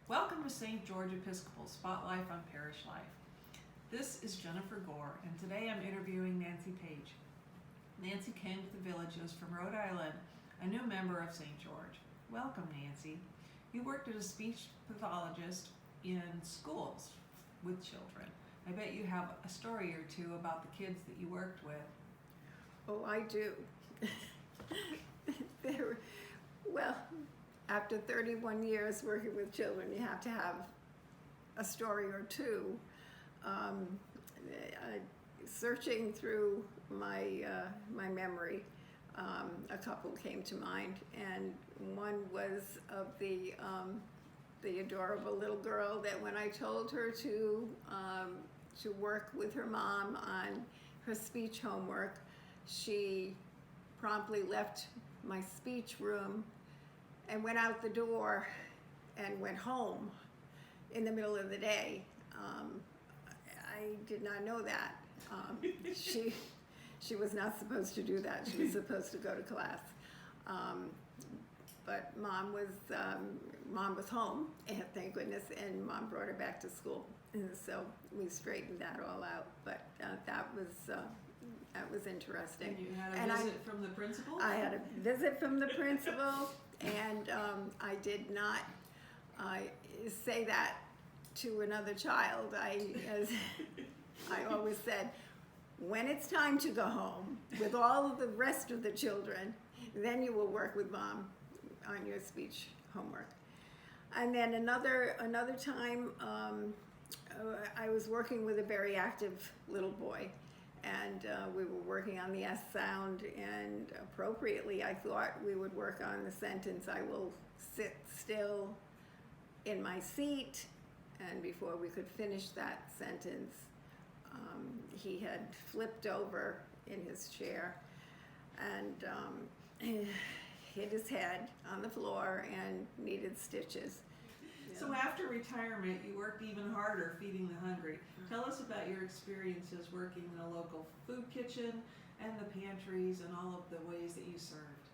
Welcome to St. George Episcopal Spotlight on Parish Life. This is Jennifer Gore, and today I'm interviewing Nancy Page. Nancy came to the Villages from Rhode Island, a new member of St. George. Welcome, Nancy. You worked as a speech pathologist in schools with children. I bet you have a story or two about the kids that you worked with. Oh, I do. Well, after 31 years working with children, you have to have a story or two. Searching through my memory, a couple came to mind, and one was of the adorable little girl that when I told her to work with her mom on her speech homework, she promptly left my speech room and went out the door and went home in the middle of the day. I did not know that. She was not supposed to do that. She was supposed to go to class. But mom was home, and thank goodness, and mom brought her back to school. And so we straightened that all out. But that was interesting. And you had a visit from the principal? I had a visit from the principal, and I did not say that to another child. As I always said, when it's time to go home with all of the rest of the children, then you will work with mom on your speech homework. And then another time, I was working with a very active little boy, and we were working on the S sound, and appropriately I thought we would work on the sentence, "I will sit still in my seat," and before we could finish that sentence, he had flipped over in his chair and hit his head on the floor and needed stitches. So after retirement, you worked even harder feeding the hungry. Tell us about your experiences working in a local food kitchen and the pantries and all of the ways that you served.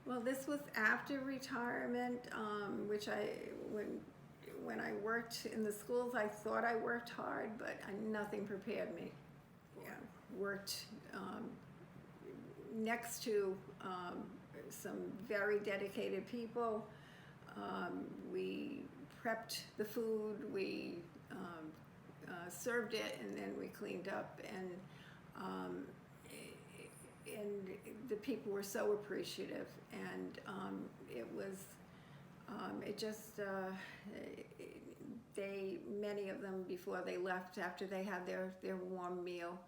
Well, this was after retirement, which when I worked in the schools, I thought I worked hard, but nothing prepared me. Yeah, worked next to some very dedicated people. We prepped the food, we served it, and then we cleaned up, and the people were so appreciative, and it was it just many of them, before they left, after they had their warm meal,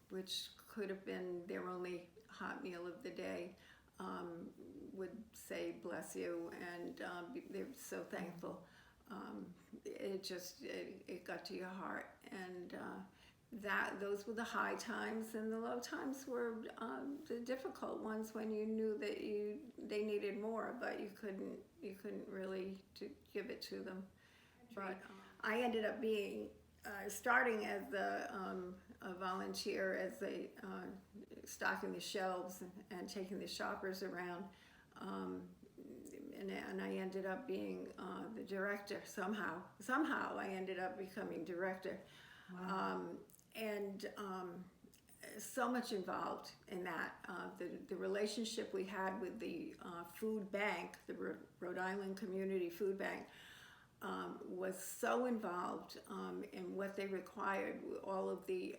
which could have been their only hot meal of the day, would say bless you, and they're so thankful. It got to your heart, and those were the high times, and the low times were the difficult ones when you knew that they needed more, but you couldn't really give it to them. But I ended up being starting as a volunteer, as stocking the shelves and taking the shoppers around, and I ended up being the director somehow. Somehow I ended up becoming director. Wow. And so much involved in that. The relationship we had with the food bank, the Rhode Island Community Food Bank, was so involved in what they required, all of the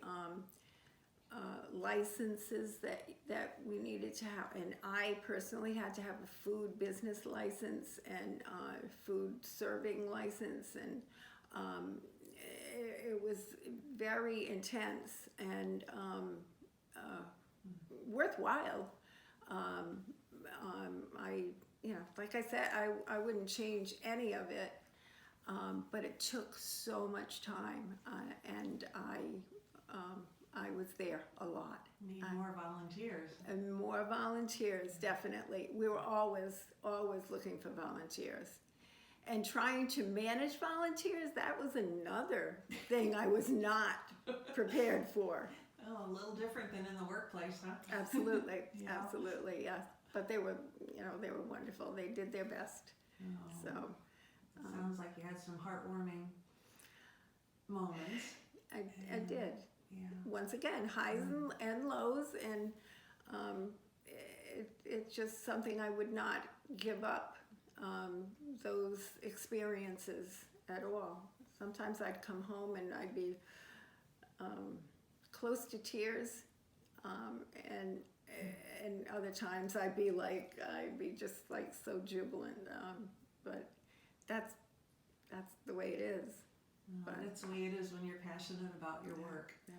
licenses that we needed to have. And I personally had to have a food business license and food serving license, and it was very intense and worthwhile. Like I said, I wouldn't change any of it, but it took so much time, and I was there a lot. Need more volunteers. And more volunteers, definitely. We were always looking for volunteers. And trying to manage volunteers, that was another thing I was not prepared for. Oh, a little different than in the workplace, huh? Absolutely, Yeah. Absolutely, yes. But they were wonderful. They did their best. Oh. So Sounds like you had some heartwarming moments. I did. Yeah. Once again, highs and lows, and it's just something I would not give up, those experiences at all. Sometimes I'd come home and I'd be close to tears, and other times I'd be just like so jubilant, but that's the way it is. But that's the way it is when you're passionate about your work. Yeah.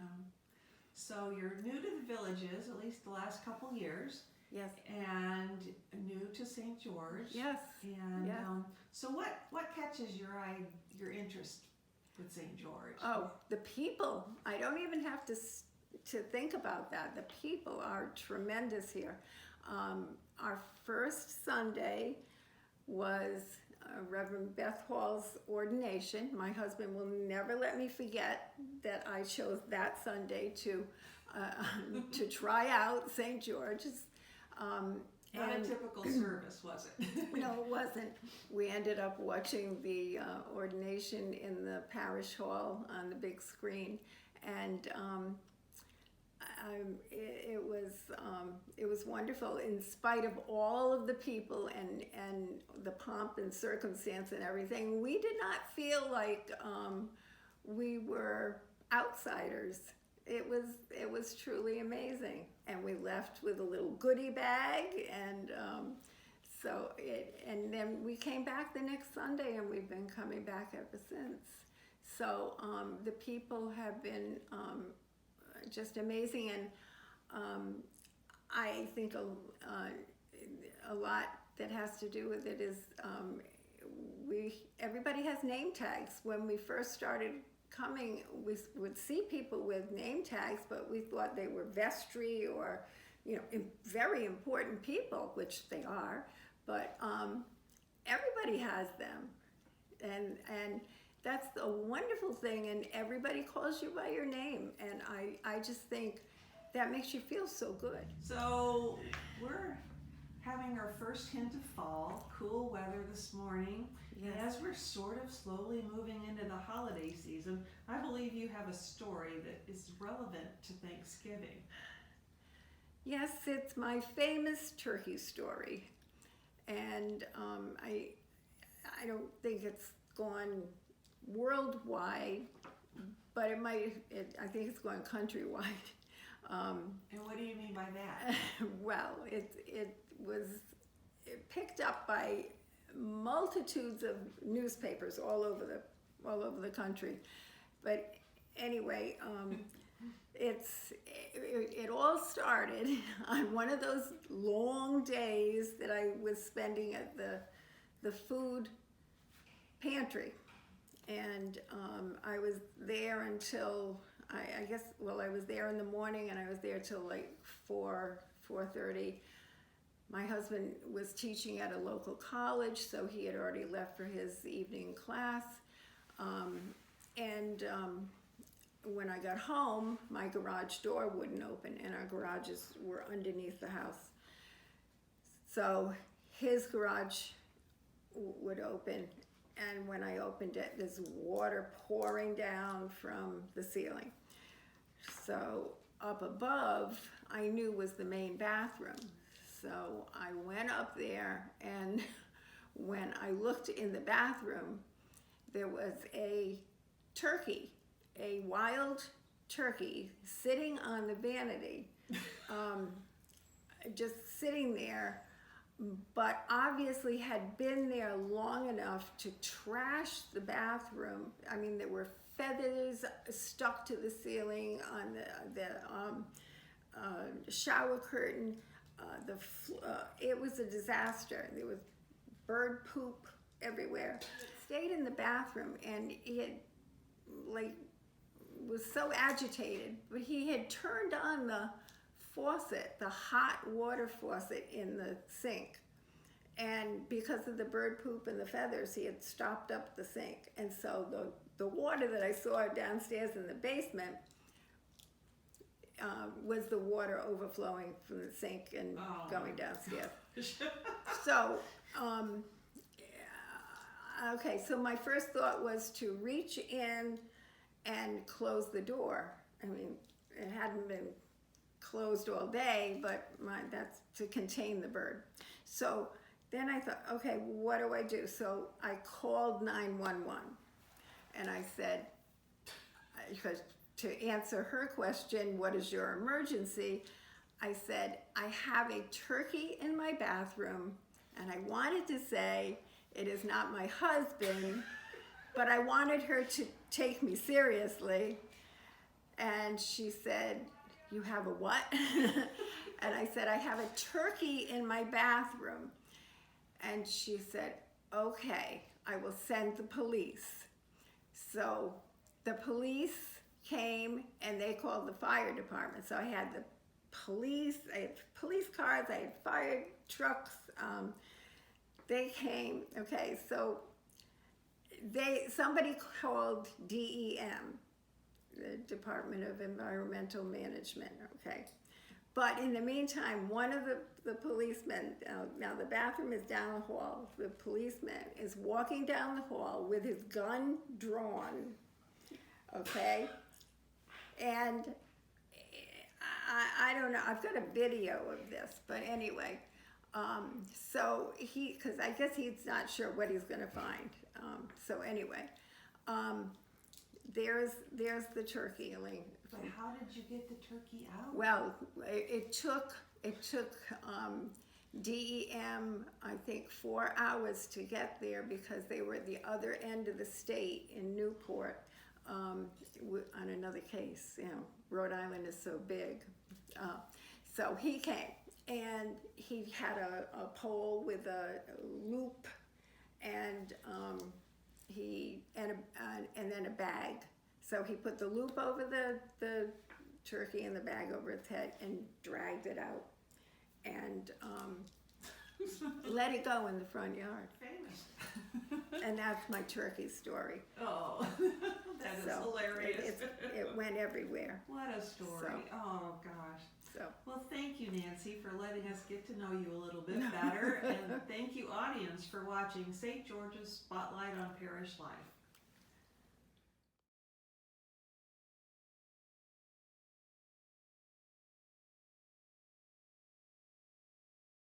So you're new to the villages, at least the last couple years. Yes. And new to St. George. Yes. And yes. So what catches your interest with St. George? Oh, the people. I don't even have to think about that. The people are tremendous here. Our first Sunday was Reverend Beth Hall's ordination. My husband will never let me forget that I chose that Sunday to try out St. George's. Not a typical service, was it? No, it wasn't. We ended up watching the ordination in the Parish Hall on the big screen, and it was wonderful in spite of all of the people and the pomp and circumstance and everything. We did not feel like we were outsiders. It was truly amazing, and we left with a little goodie bag, and and then we came back the next Sunday, and we've been coming back ever since. So the people have been just amazing, and I think a lot that has to do with it is everybody has name tags. When we first started coming, we would see people with name tags, but we thought they were vestry or very important people, which they are, but everybody has them, and that's the wonderful thing, and everybody calls you by your name, and I just think that makes you feel so good. So we're having our first hint of fall, cool weather this morning. Yes. And as we're sort of slowly moving into the holiday season, I believe you have a story that is relevant to Thanksgiving. Yes, it's my famous turkey story, and I don't think it's gone worldwide, but I think it's going countrywide. And what do you mean by that? Well, it was picked up by multitudes of newspapers all over the country. But anyway, it all started on one of those long days that I was spending at the food pantry, and I was there until I was there in the morning, and I was there till like 4:30. My husband was teaching at a local college, so he had already left for his evening class. When I got home, my garage door wouldn't open, and our garages were underneath the house. So his garage would open, and when I opened it, there's water pouring down from the ceiling. So up above, I knew was the main bathroom. So I went up there, and when I looked in the bathroom, there was a turkey, a wild turkey, sitting on the vanity, just sitting there, but obviously had been there long enough to trash the bathroom. I mean, there were feathers stuck to the ceiling on the shower curtain. It was a disaster. There was bird poop everywhere. Stayed in the bathroom, and he had was so agitated, but he had turned on the faucet, the hot water faucet in the sink, and because of the bird poop and the feathers, he had stopped up the sink, and so the water that I saw downstairs in the basement was the water overflowing from the sink and going downstairs. So Okay, so my first thought was to reach in and close the door. I mean, it hadn't been closed all day, but that's to contain the bird. So then I thought, okay, what do I do? So I called 911 and I said, because to answer her question, what is your emergency? I said, I have a turkey in my bathroom and I wanted to say it is not my husband, but I wanted her to take me seriously. And she said, you have a what? And I said, I have a turkey in my bathroom. And she said, okay, I will send the police. So the police came and they called the fire department. So I had the police, I had police cars, I had fire trucks. They came, okay, so somebody called DEM, the Department of Environmental Management, okay. But in the meantime, one of the policemen, now the bathroom is down the hall, the policeman is walking down the hall with his gun drawn, okay? And I don't know, I've got a video of this, but anyway, so because I guess he's not sure what he's gonna find. So anyway, there's the turkey, Elaine. But how did you get the turkey out? Well, it took DEM, I think, 4 hours to get there because they were at the other end of the state in Newport on another case. You know, Rhode Island is so big. So he came and he had a pole with a loop and and then a bag. So he put the loop over the turkey and the bag over its head and dragged it out and let it go in the front yard. Famous. And that's my turkey story. Oh, that is hilarious. It went everywhere. What a story. So. Oh, gosh. So. Well, thank you, Nancy, for letting us get to know you a little bit better. And thank you, audience, for watching St. George's Spotlight on Parish Life.